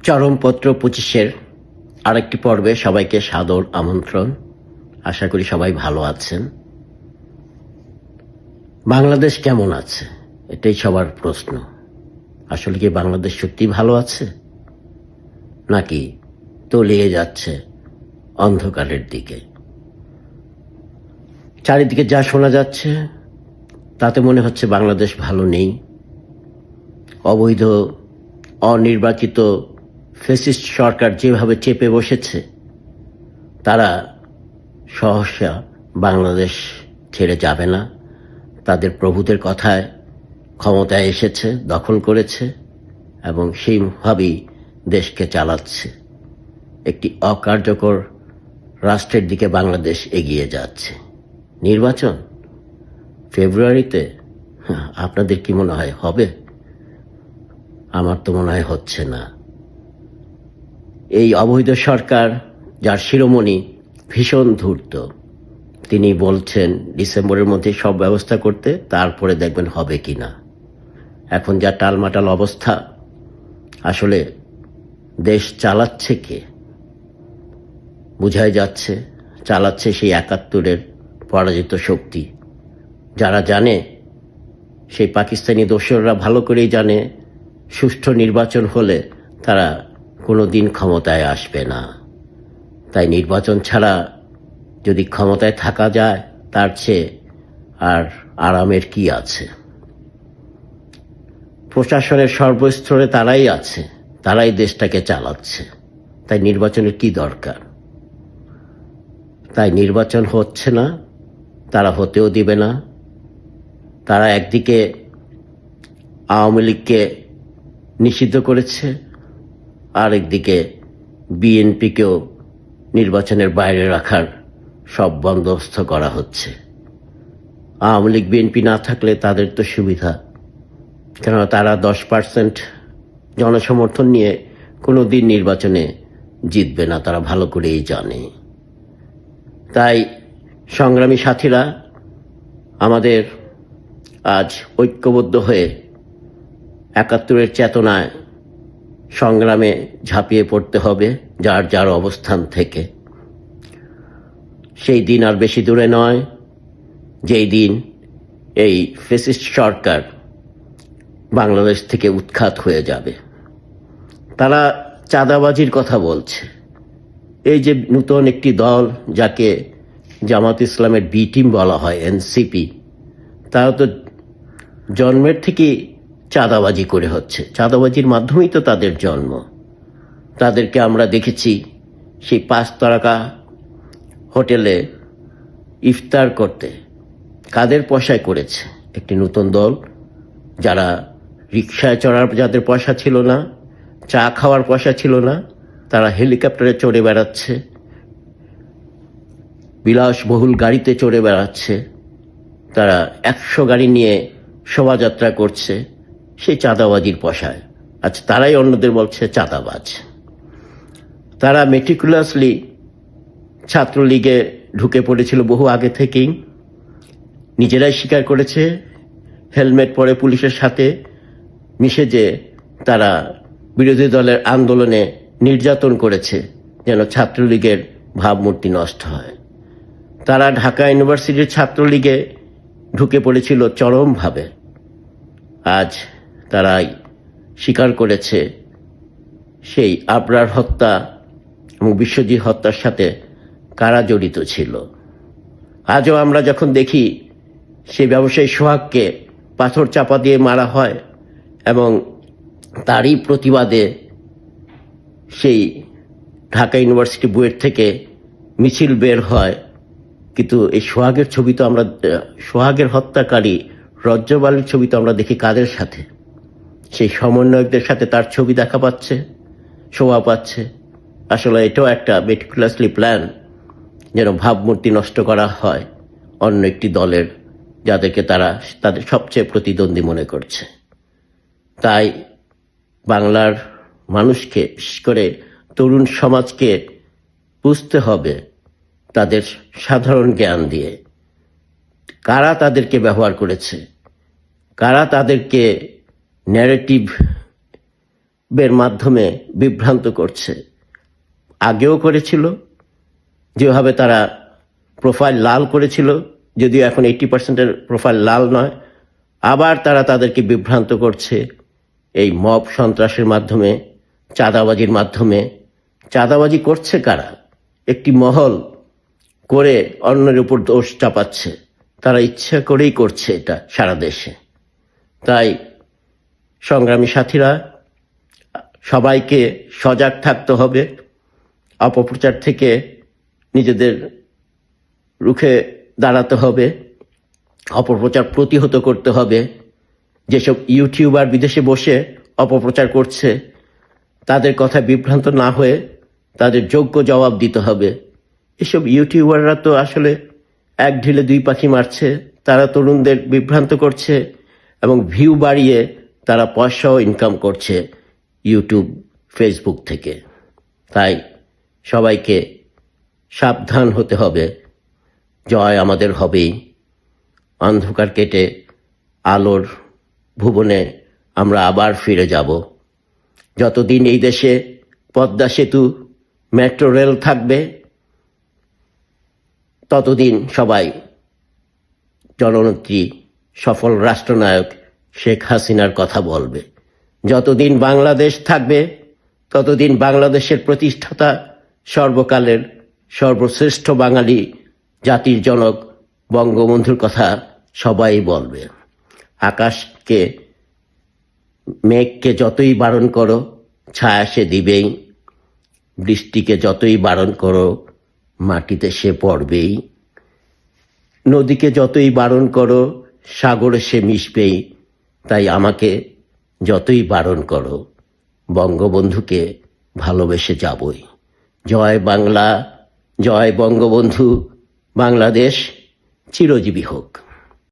চরমপত্র 25-এর আরেকটি পর্বে সবাইকে সাদর আমন্ত্রণ। আশা করি সবাই ভালো আছেন। বাংলাদেশ কেমন আছে এটাই সবার প্রশ্ন। আসলে কি বাংলাদেশ সত্যি ভালো আছে, নাকি তলিয়ে যাচ্ছে অন্ধকারের দিকে? চারিদিকে যা শোনা যাচ্ছে তাতে মনে হচ্ছে বাংলাদেশ ভালো নেই। অবৈধ অনির্বাচিত ফ্যাসিস্ট সরকার যেভাবে চেপে বসেছে, তারা সহসা বাংলাদেশ ছেড়ে যাবে না। তাদের প্রভুদের কথায় ক্ষমতায় এসেছে, দখল করেছে এবং সেইভাবেই দেশকে চালাচ্ছে। একটি অকার্যকর রাষ্ট্রের দিকে বাংলাদেশ এগিয়ে যাচ্ছে। নির্বাচন ফেব্রুয়ারিতে, আপনাদের কি মনে হয় হবে? আমার তো মনে হয় হচ্ছে না। এই অবৈধ সরকার, যার শিরোমণি ভীষণ ধূর্ত, তিনি বলছেন ডিসেম্বরের মধ্যে সব ব্যবস্থা করতে, তারপরে দেখবেন হবে কিনা। এখন যা টালমাটাল অবস্থা, আসলে দেশ চালাচ্ছে কে? বোঝাই যাচ্ছে চালাচ্ছে সেই 71-এর পরাজিত শক্তি। যারা জানে, সেই পাকিস্তানি দোসররা ভালো করেই জানে, সুষ্ঠু নির্বাচন হলে তারা কোনোদিন ক্ষমতায় আসবে না। তাই নির্বাচন ছাড়া যদি ক্ষমতায় থাকা যায়, তার চেয়ে আর আরামের কি আছে? প্রশাসনের সর্বস্তরে তারাই আছে, তারাই দেশটাকে চালাচ্ছে। তাই নির্বাচনের কি দরকার? তাই নির্বাচন হচ্ছে না, তারা হতেও দিবে না। তারা একদিকে আওয়ামী লীগকে নিষিদ্ধ করেছে, আরেকদিকে বিএনপিকেও নির্বাচনের বাইরে রাখার সব বন্দোবস্ত করা হচ্ছে। আওয়ামী লীগ বিএনপি না থাকলে তাদের তো সুবিধা, কেননা তারা 10% জনসমর্থন নিয়ে কোনো দিন নির্বাচনে জিতবে না, তারা ভালো করেই জানে। তাই সংগ্রামী সাথীরা, আমাদের আজ ঐক্যবদ্ধ হয়ে 71-এর চেতনায় সংগ্রামে ঝাঁপিয়ে পড়তে হবে, যার যার অবস্থান থেকে। সেই দিন আর বেশি দূরে নয়, যেই দিন এই ফ্যাসিস্ট সরকার বাংলাদেশ থেকে উৎখাত হয়ে যাবে। তারা চাঁদাবাজির কথা বলছে। এই যে নতুন একটি দল, যাকে জামাত ইসলামের বি টিম বলা হয়, এনসিপি, তারা তো জন্মের থেকে চাঁদাবাজি করে হচ্ছে। চাঁদাবাজির মাধ্যমেই তো তাদের জন্ম। তাদেরকে আমরা দেখেছি সেই 5 তারকা হোটেলে ইফতার করতে। কাদের পয়সায় করেছে? একটি নতুন দল, যারা রিকশায় চড়ার যাদের পয়সা ছিল না, চা খাওয়ার পয়সা ছিল না, তারা হেলিকপ্টারে চড়ে বেড়াচ্ছে, বিলাসবহুল গাড়িতে চড়ে বেড়াচ্ছে, তারা 100 গাড়ি নিয়ে শোভাযাত্রা করছে সেই চাঁদাবাজির পয়সায়। আচ্ছা, তারাই অন্যদের বলছে চাঁদাবাজ। তারা মেটিকুলাসলি ছাত্রলীগে ঢুকে পড়েছিল বহু আগে থেকেই, নিজেরাই স্বীকার করেছে। হেলমেট পরে পুলিশের সাথে মিশে যে তারা বিরোধী দলের আন্দোলনে নির্যাতন করেছে, যেন ছাত্রলীগের ভাবমূর্তি নষ্ট হয়। তারা ঢাকা ইউনিভার্সিটির ছাত্রলীগে ঢুকে পড়েছিল চরমভাবে। আজ তারাই স্বীকার করেছে সেই আবরার হত্যা এবং বিশ্বজিৎ হত্যার সাথে কারা জড়িত ছিল। আজও আমরা যখন দেখি সেই ব্যবসায়ী সোহাগকে পাথর চাপা দিয়ে মারা হয় এবং তারই প্রতিবাদে সেই ঢাকা ইউনিভার্সিটি বুয়েট থেকে মিছিল বের হয়, কিন্তু এই সোহাগের ছবি তো আমরা, সোহাগের হত্যাকারী রজ্জবালির ছবি তো আমরা দেখি কাদের সাথে? সেই সমন্বয়কদের সাথে তার ছবি দেখা পাচ্ছে, শোভা পাচ্ছে। আসলে এটাও একটা মেটিকুলাসলি প্ল্যান, যেন ভাবমূর্তি নষ্ট করা হয় অন্য একটি দলের, যাদেরকে তারা তাদের সবচেয়ে প্রতিদ্বন্দ্বী মনে করছে। তাই বাংলার মানুষকে, বিশেষ করে তরুণ সমাজকে বুঝতে হবে তাদের সাধারণ জ্ঞান দিয়ে কারা তাদেরকে ব্যবহার করেছে, কারা তাদেরকে ন্যারেটিভ বের মাধ্যমে বিভ্রান্ত করছে, আগেও করেছিল। যেভাবে তারা প্রোফাইল লাল করেছিল, যদিও এখন 80%-এর প্রোফাইল লাল নয়, আবার তারা তাদেরকে বিভ্রান্ত করছে এই মব সন্ত্রাসের মাধ্যমে, চাঁদাবাজির মাধ্যমে। চাঁদাবাজি করছে কারা? একটি মহল করে অন্যের উপর দোষ চাপাচ্ছে। তারা ইচ্ছা করেই করছে এটা সারা দেশে। তাই সংগ্রামী সাথীরা, সবাইকে সজাগ থাকতে হবে, অপপ্রচার থেকে নিজেদের রুখে দাঁড়াতে হবে, অপপ্রচার প্রতিহত করতে হবে। যেসব ইউটিউবার বিদেশে বসে অপপ্রচার করছে, তাদের কথা বিভ্রান্ত না হয়ে তাদের যোগ্য জবাব দিতে হবে। এসব ইউটিউবাররা তো আসলে এক ঢিলে দুই পাখি মারছে। তারা তরুণদের বিভ্রান্ত করছে এবং ভিউ বাড়িয়ে তারা পয়সাও ইনকাম করছে ইউটিউব, ফেসবুক থেকে। তাই সবাইকে সাবধান হতে হবে। জয় আমাদের হবেই। অন্ধকার কেটে আলোর ভুবনে আমরা আবার ফিরে যাব। যতদিন এই দেশে পদ্মা সেতু, মেট্রো রেল থাকবে, ততদিন সবাই জননেত্রী, সফল রাষ্ট্রনায়ক শেখ হাসিনার কথা বলবে। যতদিন বাংলাদেশ থাকবে, ততদিন বাংলাদেশের প্রতিষ্ঠাতা, সর্বকালের সর্বশ্রেষ্ঠ বাঙালি জাতির জনক বঙ্গবন্ধুর কথা সবাই বলবে। আকাশকে, মেঘকে যতই বারণ করো, ছায়া সে দিবেই। বৃষ্টিকে যতই বারণ করো, মাটিতে সে পড়বেই। নদীকে যতই বারণ করো, সাগরে সে মিশবেই। তাই আমাকে যতই বারণ করো, বঙ্গবন্ধুকে ভালোবেসে যাবই। জয় বাংলা, জয় বঙ্গবন্ধু। বাংলাদেশ চিরজীবী হোক।